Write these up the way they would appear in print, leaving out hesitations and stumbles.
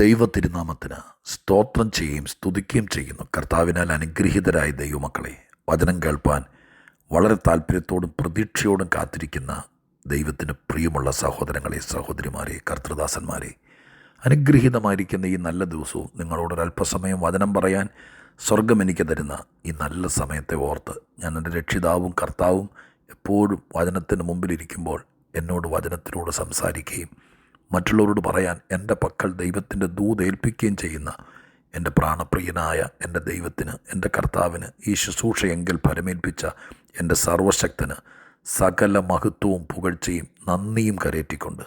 ദൈവ തിരുനാമത്തിന് സ്തോത്രം ചെയ്യുകയും സ്തുതിക്കുകയും ചെയ്യുന്നു. കർത്താവിനാൽ അനുഗ്രഹീതരായ ദൈവമക്കളെ, വചനം കേൾപ്പാൻ വളരെ താല്പര്യത്തോടും പ്രതീക്ഷയോടും കാത്തിരിക്കുന്ന ദൈവത്തിന് പ്രിയമുള്ള സഹോദരങ്ങളെ, സഹോദരിമാരെ, കർത്തൃദാസന്മാരെ, അനുഗ്രഹീതമായിരിക്കുന്ന ഈ നല്ല ദിവസവും നിങ്ങളോടൊരല്പസമയം വചനം പറയാൻ സ്വർഗം എനിക്ക് തരുന്ന ഈ നല്ല സമയത്തെ ഓർത്ത് ഞാൻ എൻ്റെ രക്ഷിതാവും കർത്താവും എപ്പോഴും വചനത്തിന് മുമ്പിലിരിക്കുമ്പോൾ എന്നോട് വചനത്തിനോട് സംസാരിക്കുകയും മറ്റുള്ളവരോട് പറയാൻ എൻ്റെ പക്കൽ ദൈവത്തിൻ്റെ ദൂതേൽപ്പിക്കുകയും ചെയ്യുന്ന എൻ്റെ പ്രാണപ്രിയനായ എൻ്റെ ദൈവത്തിന്, എൻ്റെ കർത്താവിന്, ഈ ശുശ്രൂഷയെങ്കിൽ ഫലമേൽപ്പിച്ച എൻ്റെ സർവശക്തന് സകല മഹത്വവും പുകഴ്ചയും നന്ദിയും കരേറ്റിക്കൊണ്ട്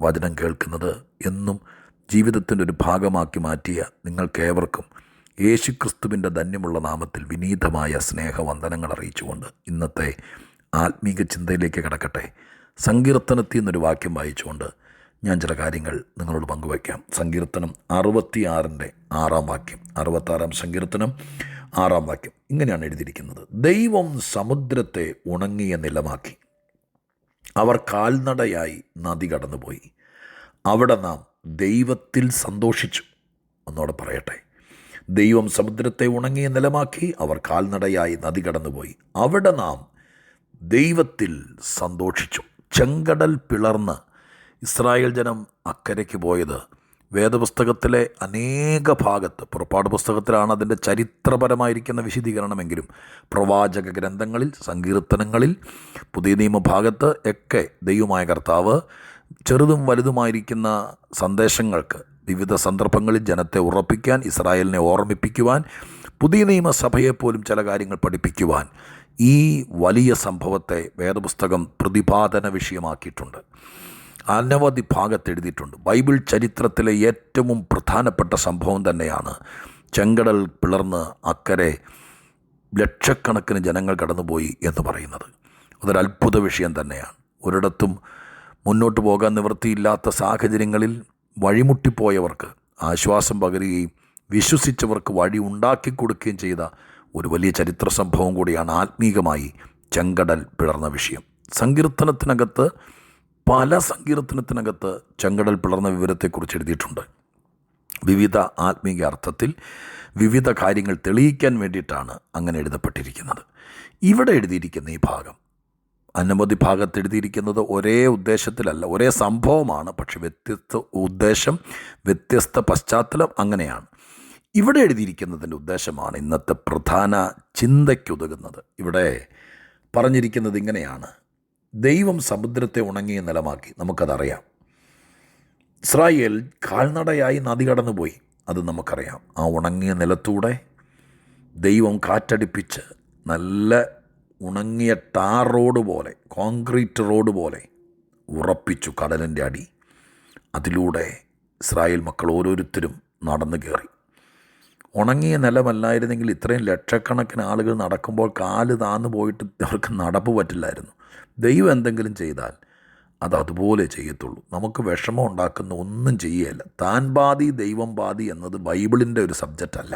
വചനം കേൾക്കുന്നത് എന്നും ജീവിതത്തിൻ്റെ ഒരു ഭാഗമാക്കി മാറ്റിയ നിങ്ങൾക്കേവർക്കും യേശുക്രിസ്തുവിൻ്റെ ധന്യമുള്ള നാമത്തിൽ വിനീതമായ സ്നേഹവന്ദനങ്ങൾ അറിയിച്ചുകൊണ്ട് ഇന്നത്തെ ആത്മീക ചിന്തയിലേക്ക് കടക്കട്ടെ. സങ്കീർത്തനത്തിൽ നിന്നൊരു വാക്യം വായിച്ചുകൊണ്ട് ഞാൻ ചില കാര്യങ്ങൾ നിങ്ങളോട് പങ്കുവയ്ക്കാം. സങ്കീർത്തനം 66 വാക്യം, 66 സങ്കീർത്തനം 6 വാക്യം ഇങ്ങനെയാണ് എഴുതിയിരിക്കുന്നത്: ദൈവം സമുദ്രത്തെ ഉണങ്ങിയ നിലമാക്കി, അവർ കാൽനടയായി നദി കടന്നുപോയി, അവിടെ നാം ദൈവത്തിൽ സന്തോഷിച്ചു. ഒന്നോടെ പറയട്ടെ: ദൈവം സമുദ്രത്തെ ഉണങ്ങിയ നിലമാക്കി, അവർ കാൽനടയായി നദി കടന്നുപോയി, അവിടെ നാം ദൈവത്തിൽ സന്തോഷിച്ചു. ചെങ്കടൽ പിളർന്ന് ഇസ്രായേൽ ജനം അക്കരയ്ക്ക് പോയത് വേദപുസ്തകത്തിലെ അനേക ഭാഗത്ത്, പുറപ്പാട് പുസ്തകത്തിലാണ് അതിൻ്റെ ചരിത്രപരമായിരിക്കുന്ന വിശദീകരണമെങ്കിലും പ്രവാചക ഗ്രന്ഥങ്ങളിൽ, സങ്കീർത്തനങ്ങളിൽ, പുതിയ നിയമഭാഗത്ത് ഒക്കെ ദൈവമായ കർത്താവ് ചെറുതും വലുതുമായിരിക്കുന്ന സന്ദേശങ്ങൾക്ക് വിവിധ സന്ദർഭങ്ങളിൽ ജനത്തെ ഉറപ്പിക്കാൻ, ഇസ്രായേലിനെ ഓർമ്മിപ്പിക്കുവാൻ, പുതിയ നിയമസഭയെപ്പോലും ചില കാര്യങ്ങൾ പഠിപ്പിക്കുവാൻ ഈ വലിയ സംഭവത്തെ വേദപുസ്തകം പ്രതിപാദന വിഷയമാക്കിയിട്ടുണ്ട്. അനവധി ഭാഗത്ത് എഴുതിയിട്ടുണ്ട്. ബൈബിൾ ചരിത്രത്തിലെ ഏറ്റവും പ്രധാനപ്പെട്ട സംഭവം തന്നെയാണ് ചെങ്കടൽ പിളർന്ന് അക്കരെ ലക്ഷക്കണക്കിന് ജനങ്ങൾ കടന്നുപോയി എന്ന് പറയുന്നത്. അതൊരത്ഭുത വിഷയം തന്നെയാണ്. ഒരിടത്തും മുന്നോട്ട് പോകാൻ നിവൃത്തിയില്ലാത്ത സാഹചര്യങ്ങളിൽ വഴിമുട്ടിപ്പോയവർക്ക് ആശ്വാസം പകരുകയും വിശ്വസിച്ചവർക്ക് വഴി ഉണ്ടാക്കി കൊടുക്കുകയും ചെയ്ത ഒരു വലിയ ചരിത്ര സംഭവം കൂടിയാണ് ആത്മീകമായി ചെങ്കടൽ പിളർന്ന വിഷയം. പല സങ്കീർത്തനത്തിനകത്ത് ചെങ്കടൽ പിളർന്ന വിവരത്തെക്കുറിച്ച് എഴുതിയിട്ടുണ്ട്. വിവിധ ആത്മീക അർത്ഥത്തിൽ വിവിധ കാര്യങ്ങൾ തെളിയിക്കാൻ വേണ്ടിയിട്ടാണ് അങ്ങനെ എഴുതപ്പെട്ടിരിക്കുന്നത്. ഇവിടെ എഴുതിയിരിക്കുന്ന ഈ ഭാഗം, അനവധി ഭാഗത്ത് എഴുതിയിരിക്കുന്നത് ഒരേ ഉദ്ദേശത്തിലല്ല, ഒരേ സംഭവമാണ്, പക്ഷെ വ്യത്യസ്ത ഉദ്ദേശം, വ്യത്യസ്ത പശ്ചാത്തലം അങ്ങനെയാണ്. ഇവിടെ എഴുതിയിരിക്കുന്നതിൻ്റെ ഉദ്ദേശമാണ് ഇന്നത്തെ പ്രധാന ചിന്തയ്ക്കുതകുന്നത്. ഇവിടെ പറഞ്ഞിരിക്കുന്നത് ഇങ്ങനെയാണ്: ദൈവം സമുദ്രത്തെ ഉണങ്ങിയ നിലമാക്കി. നമുക്കതറിയാം. ഇസ്രായേൽ കാൽനടയായി നദി കടന്നുപോയി, അത് നമുക്കറിയാം. ആ ഉണങ്ങിയ നിലത്തൂടെ ദൈവം കാറ്റടിപ്പിച്ച് നല്ല ഉണങ്ങിയ ടാർ റോഡ് പോലെ, കോൺക്രീറ്റ് റോഡ് പോലെ ഉറപ്പിച്ചു കടലിൻ്റെ അടി. അതിലൂടെ ഇസ്രായേൽ മക്കൾ ഓരോരുത്തരും നടന്നു കയറി. ഉണങ്ങിയ നിലമല്ലായിരുന്നെങ്കിൽ ഇത്രയും ലക്ഷക്കണക്കിന് ആളുകൾ നടക്കുമ്പോൾ കാല് താന്നു പോയിട്ട് അവർക്ക് നടപ്പ് പറ്റില്ലായിരുന്നു. ദൈവം എന്തെങ്കിലും ചെയ്താൽ അത് അതുപോലെ ചെയ്യത്തുള്ളൂ. നമുക്ക് വിഷമം ഉണ്ടാക്കുന്ന ഒന്നും ചെയ്യുകയല്ല. താൻ ബാധി ദൈവം ബാധി എന്നത് ബൈബിളിൻ്റെ ഒരു സബ്ജക്റ്റ് അല്ല.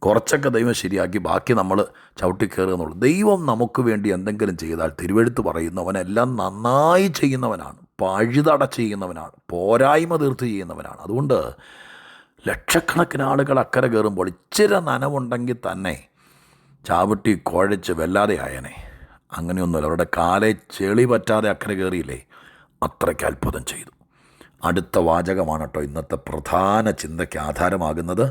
കുറച്ചൊക്കെ ദൈവം ശരിയാക്കി ബാക്കി നമ്മൾ ചവിട്ടിക്കയറുക എന്നുള്ളൂ. ദൈവം നമുക്ക് വേണ്ടി എന്തെങ്കിലും ചെയ്താൽ തിരുവെഴുത്ത് പറയുന്നവനെല്ലാം നന്നായി ചെയ്യുന്നവനാണ്, പഴുതട ചെയ്യുന്നവനാണ്, പോരായ്മ തീർത്ത് ചെയ്യുന്നവനാണ്. അതുകൊണ്ട് ലക്ഷക്കണക്കിന് ആളുകൾ അക്കരെ കയറുമ്പോൾ ഇച്ചിരി നനവുണ്ടെങ്കിൽ തന്നെ ചാവിട്ടി കുഴച്ച് വല്ലാതെ ആയനെ. അങ്ങനെയൊന്നുമില്ല. അവരുടെ കാലെ ചെളി പറ്റാതെ അക്കരെ കയറിയില്ലേ, അത്രയ്ക്ക് അത്ഭുതം ചെയ്തു. അടുത്ത വാചകമാണ് കേട്ടോ ഇന്നത്തെ പ്രധാന ചിന്തയ്ക്ക് ആധാരമാകുന്നത്: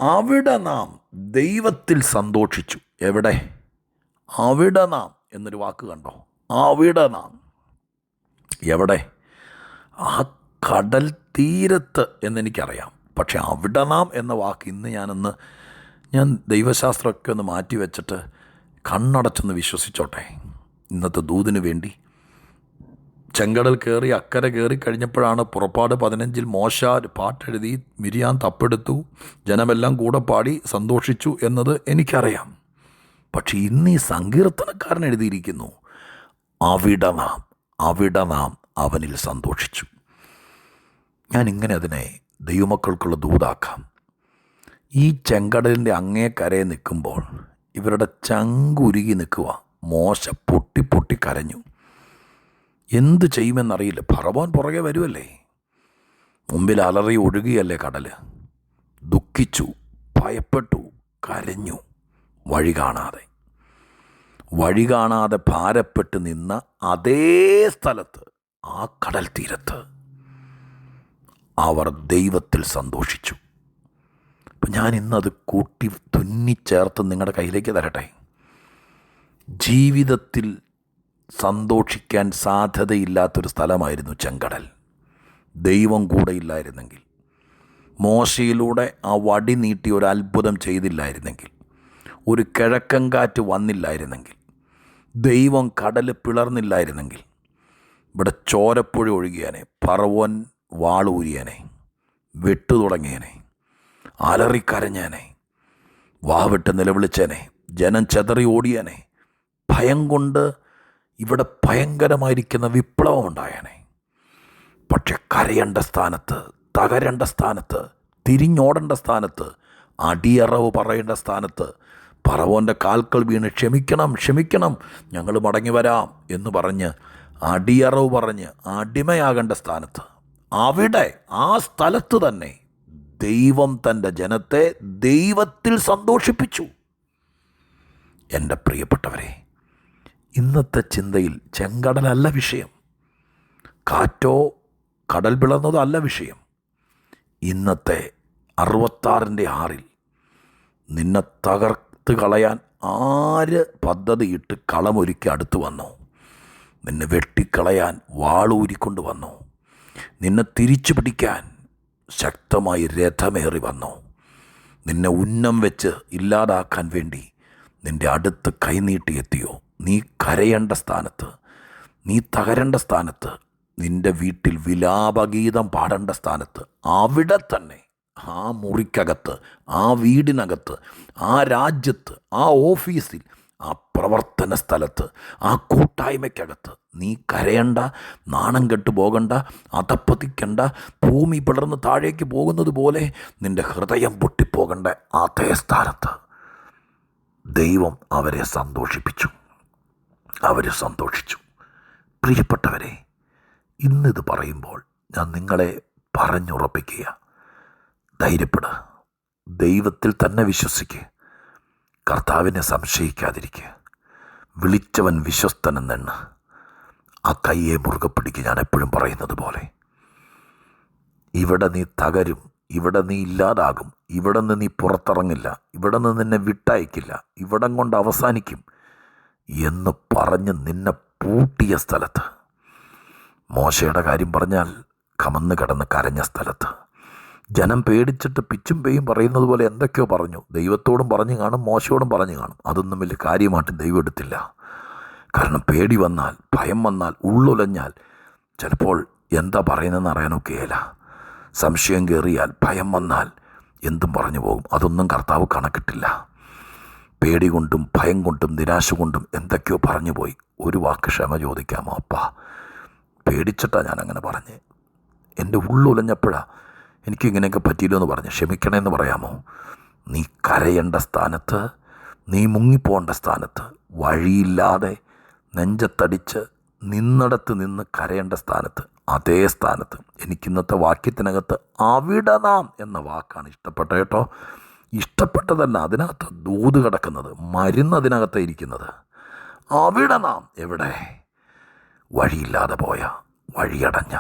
അവിടെ നാം ദൈവത്തിൽ സന്തോഷിച്ചു. എവിടെ? അവിടെ നാം എന്നൊരു വാക്ക് കണ്ടോ? അവിടെ നാം. എവിടെ? ആ കടൽ തീരത്ത് എന്നെനിക്കറിയാം, പക്ഷെ അവിടെ നാം എന്ന വാക്ക് ഇന്ന് ഞാൻ ദൈവശാസ്ത്രമൊക്കെ ഒന്ന് മാറ്റി വെച്ചിട്ട് കണ്ണടച്ചൊന്ന് വിശ്വസിച്ചോട്ടെ. ഇന്നത്തെ ദൂതിന് വേണ്ടി ചെങ്കടൽ കയറി അക്കരെ കയറി കഴിഞ്ഞപ്പോഴാണ് പുറപ്പാട് 15 മോശ പാട്ടെഴുതി, മിരിയാൻ തപ്പെടുത്തു, ജനമെല്ലാം കൂടെ പാടി സന്തോഷിച്ചു എന്നത് എനിക്കറിയാം. പക്ഷെ ഇന്ന് ഈ സങ്കീർത്തനക്കാരൻ എഴുതിയിരിക്കുന്നു: അവിടെ നാം അവനിൽ സന്തോഷിച്ചു. ഞാനിങ്ങനെ അതിനെ ദൈവമക്കൾക്കുള്ള ദൂതാക്കാം. ഈ ചെങ്കടലിൻ്റെ അങ്ങേ കരയെ നിൽക്കുമ്പോൾ ഇവരുടെ ചങ്കുരുകി നിൽക്കുക. മോശ പൊട്ടി കരഞ്ഞു. എന്ത് ചെയ്യുമെന്നറിയില്ല. ഫറവോൻ പുറകെ വരുമല്ലേ. മുമ്പിൽ അലറി ഒഴുകിയല്ലേ കടൽ. ദുഃഖിച്ചു, ഭയപ്പെട്ടു, കരഞ്ഞു. വഴി കാണാതെ ഭാരപ്പെട്ട് നിന്ന അതേ സ്ഥലത്ത്, ആ കടൽ തീരത്ത് അവർ ദൈവത്തിൽ സന്തോഷിച്ചു. അപ്പം ഞാൻ ഇന്നത് കൂട്ടി തുന്നിച്ചേർത്ത് നിങ്ങളുടെ കയ്യിലേക്ക് തരട്ടെ. ജീവിതത്തിൽ സന്തോഷിക്കാൻ സാധ്യതയില്ലാത്തൊരു സ്ഥലമായിരുന്നു ചെങ്കടൽ. ദൈവം കൂടെ ഇല്ലായിരുന്നെങ്കിൽ, മോശയിലൂടെ ആ വടി നീട്ടി ഒരു അത്ഭുതം ചെയ്തില്ലായിരുന്നെങ്കിൽ, ഒരു കിഴക്കൻ കാറ്റ് വന്നില്ലായിരുന്നെങ്കിൽ, ദൈവം കടൽ പിളർന്നില്ലായിരുന്നെങ്കിൽ, ഇവിടെ ചോരപ്പുഴ ഒഴുകിയാനെ, പറവോൻ വാളൂരിയനെ, വെട്ടു തുടങ്ങിയനെ, അലറിക്കരഞ്ഞേനെ, വാവിട്ട് നിലവിളിച്ചേനെ, ജനം ചെതറി ഓടിയനെ, ഭയം കൊണ്ട് ഇവിടെ ഭയങ്കരമായിരിക്കുന്ന വിപ്ലവം ഉണ്ടായേനെ. പക്ഷെ കരയേണ്ട സ്ഥാനത്ത്, തകരേണ്ട സ്ഥാനത്ത്, തിരിഞ്ഞോടേണ്ട സ്ഥാനത്ത്, അടിയറവ് പറയേണ്ട സ്ഥാനത്ത്, പറവോൻ്റെ കാൽക്കൾ വീണ് ക്ഷമിക്കണം, ഞങ്ങൾ മടങ്ങി വരാം എന്ന് പറഞ്ഞ് അടിയറവ് പറഞ്ഞ് അടിമയാകേണ്ട സ്ഥാനത്ത്, അവിടെ ആ സ്ഥലത്ത് തന്നെ ദൈവം തൻ്റെ ജനത്തെ ദൈവത്തിൽ സന്തോഷിപ്പിച്ചു. എൻ്റെ പ്രിയപ്പെട്ടവരെ, ഇന്നത്തെ ചിന്തയിൽ ചെങ്കടലല്ല വിഷയം, കാറ്റോ കടൽ പിളർന്നതോ അല്ല വിഷയം. ഇന്നത്തെ 66-6 നിന്നെ തകർത്ത് കളയാൻ ആര് പദ്ധതിയിട്ട് കളമൊരുക്കി അടുത്ത് വന്നു? നിന്നെ വെട്ടിക്കളയാൻ വാളൂരിക്കൊണ്ട് വന്നു. നിന്നെ തിരിച്ചു പിടിക്കാൻ ശക്തമായി രഥമേറി വന്നു. നിന്നെ ഉന്നം വെച്ച് ഇല്ലാതാക്കാൻ വേണ്ടി നിൻ്റെ അടുത്ത് കൈനീട്ടിയെത്തിയോ? നീ കരയേണ്ട സ്ഥാനത്ത്, നീ തകരേണ്ട സ്ഥാനത്ത്, നിൻ്റെ വീട്ടിൽ വിലാപഗീതം പാടേണ്ട സ്ഥാനത്ത്, അവിടെ തന്നെ, ആ മുറിക്കകത്ത്, ആ വീടിനകത്ത്, ആ രാജ്യത്ത്, ആ ഓഫീസിൽ, ആ പ്രവർത്തന സ്ഥലത്ത്, ആ കൂട്ടായ്മയ്ക്കകത്ത് നീ കരയണ്ട, നാണം കെട്ടു പോകണ്ട, അതപ്പതിക്കണ്ട, ഭൂമി പിളർന്ന് താഴേക്ക് പോകുന്നത് പോലെ നിൻ്റെ ഹൃദയം പൊട്ടിപ്പോകണ്ട അതേ സ്ഥാനത്ത് ദൈവം അവരെ സന്തോഷിപ്പിച്ചു. അവർ സന്തോഷിച്ചു. പ്രിയപ്പെട്ടവരെ, ഇന്നിത് പറയുമ്പോൾ ഞാൻ നിങ്ങളെ പറഞ്ഞുറപ്പിക്കുക, ധൈര്യപ്പെടുക, ദൈവത്തിൽ തന്നെ വിശ്വസിക്കുക, കർത്താവിനെ സംശയിക്കാതിരിക്കുക, വിളിച്ചവൻ വിശ്വസ്തനെന്നെണ്ണ്, ആ കയ്യെ മുറുകെ പിടിക്കുക. ഞാൻ എപ്പോഴും പറയുന്നത് പോലെ, ഇവിടെ നീ തകരും, ഇവിടെ നീ ഇല്ലാതാകും, ഇവിടെ നിന്ന് നീ പുറത്തിറങ്ങില്ല, ഇവിടെ നിന്ന് നിന്നെ വിട്ടയക്കില്ല, ഇവിടം കൊണ്ട് അവസാനിക്കും എന്ന് പറഞ്ഞ് നിന്നെ പൂട്ടിയ സ്ഥലത്ത്, മോശയുടെ കാര്യം പറഞ്ഞാൽ കമന്ന് കിടന്ന് കരഞ്ഞ സ്ഥലത്ത്, ജനം പേടിച്ചിട്ട് പിച്ചും പേയും പറയുന്നത് പോലെ എന്തൊക്കെയോ പറഞ്ഞു. ദൈവത്തോടും പറഞ്ഞു കാണും, മോശയോടും പറഞ്ഞു കാണും. അതൊന്നും വലിയ കാര്യമായിട്ട് ദൈവം എടുത്തില്ല. കാരണം പേടി വന്നാൽ, ഭയം വന്നാൽ, ഉള്ളുലഞ്ഞാൽ ചിലപ്പോൾ എന്താ പറയുന്നതെന്ന് അറിയാനൊക്കെയില്ല. സംശയം കയറിയാൽ, ഭയം വന്നാൽ എന്തും പറഞ്ഞു പോകും. അതൊന്നും കർത്താവ് കണക്കിട്ടില്ല. പേടി കൊണ്ടും ഭയം കൊണ്ടും നിരാശ കൊണ്ടും എന്തൊക്കെയോ പറഞ്ഞു പോയി. ഒരു വാക്ക് ക്ഷമ ചോദിക്കാമോ? അപ്പാ, പേടിച്ചിട്ടാണ് ഞാനങ്ങനെ പറഞ്ഞ്, എൻ്റെ ഉള്ളുലഞ്ഞപ്പോഴാണ് എനിക്ക് ഇങ്ങനെയൊക്കെ പറ്റിയില്ലോ എന്ന് പറഞ്ഞ് ക്ഷമിക്കണമെന്ന് പറയാമോ? നീ കരയേണ്ട സ്ഥാനത്ത്, നീ മുങ്ങിപ്പോകേണ്ട സ്ഥാനത്ത്, വഴിയില്ലാതെ നെഞ്ചത്തടിച്ച് നിന്നിടത്ത് നിന്ന് കരയേണ്ട സ്ഥാനത്ത്, അതേ സ്ഥാനത്ത്, എനിക്കിന്നത്തെ വാക്യത്തിനകത്ത് അവിടെ നാം എന്ന വാക്കാണ് ഇഷ്ടപ്പെട്ടത് കേട്ടോ. ഇഷ്ടപ്പെട്ടതല്ല, അതിനകത്ത് ദൂത് കിടക്കുന്നത്, മരുന്ന് അതിനകത്ത് ഇരിക്കുന്നത്. അവിടെ നാം എവിടെ? വഴിയില്ലാതെ പോയ, വഴിയടഞ്ഞ,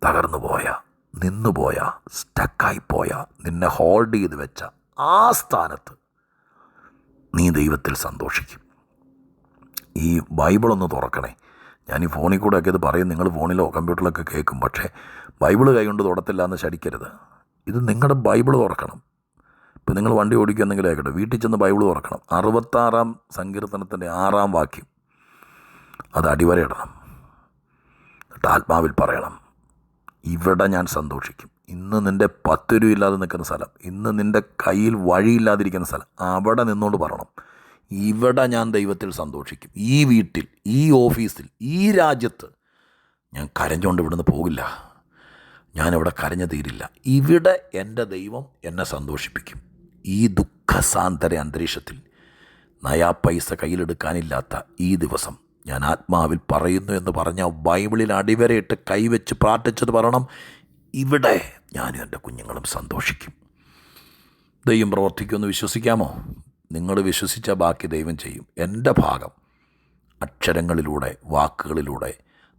തകർന്നു പോയ, നിന്നുപോയ, സ്റ്റക്കായിപ്പോയ, നിന്നെ ഹോൾഡ് ചെയ്ത് വെച്ച ആ സ്ഥാനത്ത് നീ ദൈവത്തിൽ സന്തോഷിക്കും. ഈ ബൈബിളൊന്ന് തുറക്കണേ. ഞാൻ ഈ ഫോണിൽ കൂടെയൊക്കെ ഇത് പറയും, നിങ്ങൾ ഫോണിലോ കമ്പ്യൂട്ടറിലൊക്കെ കേൾക്കും. പക്ഷേ ബൈബിള് കൈകൊണ്ട് തൊടത്തില്ല എന്ന് ശടിക്കരുത്. ഇത് നിങ്ങളുടെ ബൈബിള് തുറക്കണം. ഇപ്പം നിങ്ങൾ വണ്ടി ഓടിക്കുന്നെങ്കിലും ആയിക്കോട്ടെ, വീട്ടിൽ ചെന്ന് ബൈബിള് തുറക്കണം. 66-ാം സങ്കീർത്തനത്തിൻ്റെ 6-ാം വാക്യം അത് അടിവരയിടണം. എന്നിട്ട് ആത്മാവിൽ പറയണം, ഇവിടെ ഞാൻ സന്തോഷിക്കും. ഇന്ന് നിൻ്റെ 10 രൂപ ഇല്ലാതെ നിൽക്കുന്ന സ്ഥലം, ഇന്ന് നിൻ്റെ കയ്യിൽ വഴിയില്ലാതിരിക്കുന്ന സ്ഥലം, അവിടെ നിന്നുകൊണ്ട് പറയണം, ഇവിടെ ഞാൻ ദൈവത്തിൽ സന്തോഷിക്കും. ഈ വീട്ടിൽ, ഈ ഓഫീസിൽ, ഈ രാജ്യത്ത് ഞാൻ കരഞ്ഞുകൊണ്ട് ഇവിടുന്ന് പോകില്ല. ഞാനിവിടെ കരഞ്ഞു തീരില്ല. ഇവിടെ എൻ്റെ ദൈവം എന്നെ സന്തോഷിപ്പിക്കും. ഈ ദുഃഖസാന്തര അന്തരീക്ഷത്തിൽ നയാ പൈസ കയ്യിലെടുക്കാനില്ലാത്ത ഈ ദിവസം ഞാൻ ആത്മാവിൽ പറയുന്നു എന്ന് പറഞ്ഞ ബൈബിളിൽ അടിവരയിട്ട് കൈവച്ച് പ്രാർത്ഥിച്ചത് പറയണം, ഇവിടെ ഞാനും എൻ്റെ കുഞ്ഞുങ്ങളും സന്തോഷിക്കും. ദൈവം പ്രവർത്തിക്കുമെന്ന് വിശ്വസിക്കാമോ? നിങ്ങൾ വിശ്വസിച്ചാൽ ബാക്കി ദൈവം ചെയ്യും. എൻ്റെ ഭാഗം അക്ഷരങ്ങളിലൂടെ, വാക്കുകളിലൂടെ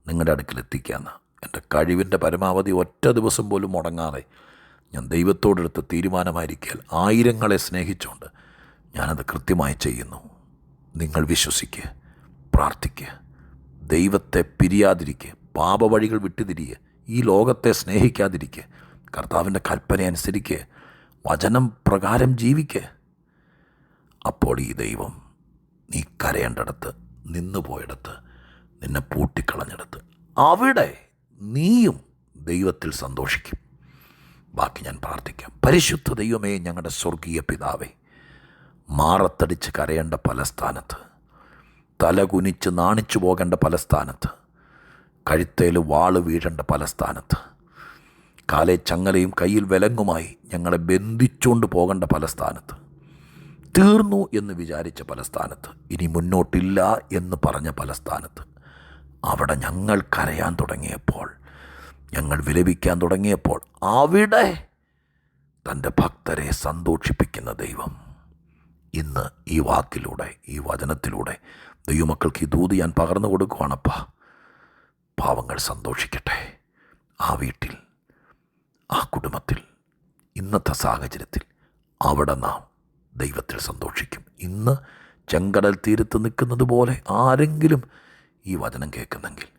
നിങ്ങളുടെ അടുക്കലെത്തിക്കാമെന്ന്. എൻ്റെ കഴിവിൻ്റെ പരമാവധി ഒറ്റ ദിവസം പോലും മുടങ്ങാതെ ഞാൻ ദൈവത്തോടെടുത്ത തീരുമാനമായിരിക്കാൻ ആയിരങ്ങളെ സ്നേഹിച്ചുകൊണ്ട് ഞാനത് കൃത്യമായി ചെയ്യുന്നു. നിങ്ങൾ വിശ്വസിക്കുക, പ്രാർത്ഥിക്കുക, ദൈവത്തെ പിരിയാതിരിക്കുക, പാപവഴികൾ വിട്ടുതിരിയുക, ഈ ലോകത്തെ സ്നേഹിക്കാതിരിക്കുക, കർത്താവിൻ്റെ കൽപ്പന അനുസരിക്കുക, വചനം പ്രകാരം ജീവിക്കുക. അപ്പോൾ ഈ ദൈവം നീ കരയേണ്ടടുത്ത്, നിന്നുപോയിടത്ത്, നിന്നെ പൂട്ടിക്കളഞ്ഞെടുത്ത് അവിടെ നീയും ദൈവത്തിൽ സന്തോഷിക്കും. ബാക്കി ഞാൻ പ്രാർത്ഥിക്കാം. പരിശുദ്ധ ദൈവമേ, ഞങ്ങളുടെ സ്വർഗീയ പിതാവേ, മാറത്തടിച്ച് കരയേണ്ട പല സ്ഥാനത്ത്, തല കുനിച്ച് നാണിച്ചു പോകേണ്ട പല സ്ഥാനത്ത്, കഴുത്തേൽ വാള് വീഴേണ്ട പല സ്ഥാനത്ത്, കാലേ ചങ്ങലയും കയ്യിൽ വിലങ്ങുമായി ഞങ്ങളെ ബന്ധിച്ചുകൊണ്ട് പോകേണ്ട പല സ്ഥാനത്ത്, തീർന്നു എന്ന് വിചാരിച്ച പല സ്ഥാനത്ത്, ഇനി മുന്നോട്ടില്ല എന്ന് പറഞ്ഞ പല സ്ഥാനത്ത്, അവിടെ ഞങ്ങൾ കരയാൻ തുടങ്ങിയപ്പോൾ, ഞങ്ങൾ വിലപിക്കാൻ തുടങ്ങിയപ്പോൾ, അവിടെ തൻ്റെ ഭക്തരെ സന്തോഷിപ്പിക്കുന്ന ദൈവം ഇന്ന് ഈ വാക്കിലൂടെ, ഈ വചനത്തിലൂടെ ദൈവമക്കൾക്ക് ഈ ദൂത് ഞാൻ പകർന്നു കൊടുക്കുവാണപ്പാ. പാവങ്ങൾ സന്തോഷിക്കട്ടെ. ആ വീട്ടിൽ, ആ കുടുംബത്തിൽ, ഇന്നത്തെ സാഹചര്യത്തിൽ അവിടെ നാം ദൈവത്തിൽ സന്തോഷിക്കും. ഇന്ന് ചെങ്കടൽ തീരത്ത് നിൽക്കുന്നത് പോലെ ആരെങ്കിലും ഈ വചനം കേൾക്കുന്നെങ്കിൽ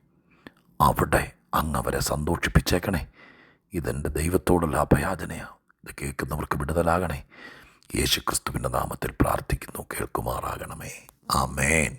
അവിടെ അങ്ങ് അവരെ സന്തോഷിപ്പിച്ചേക്കണേ. ഇതെൻ്റെ ദൈവത്തോടുള്ള അഭയാചനയാണ്. ഇത് കേൾക്കുന്നവർക്ക് വിടുതലാകണേ. യേശുക്രിസ്തുവിൻ്റെ നാമത്തിൽ പ്രാർത്ഥിക്കുന്നു, കേൾക്കുമാറാകണമേ. ആമേൻ.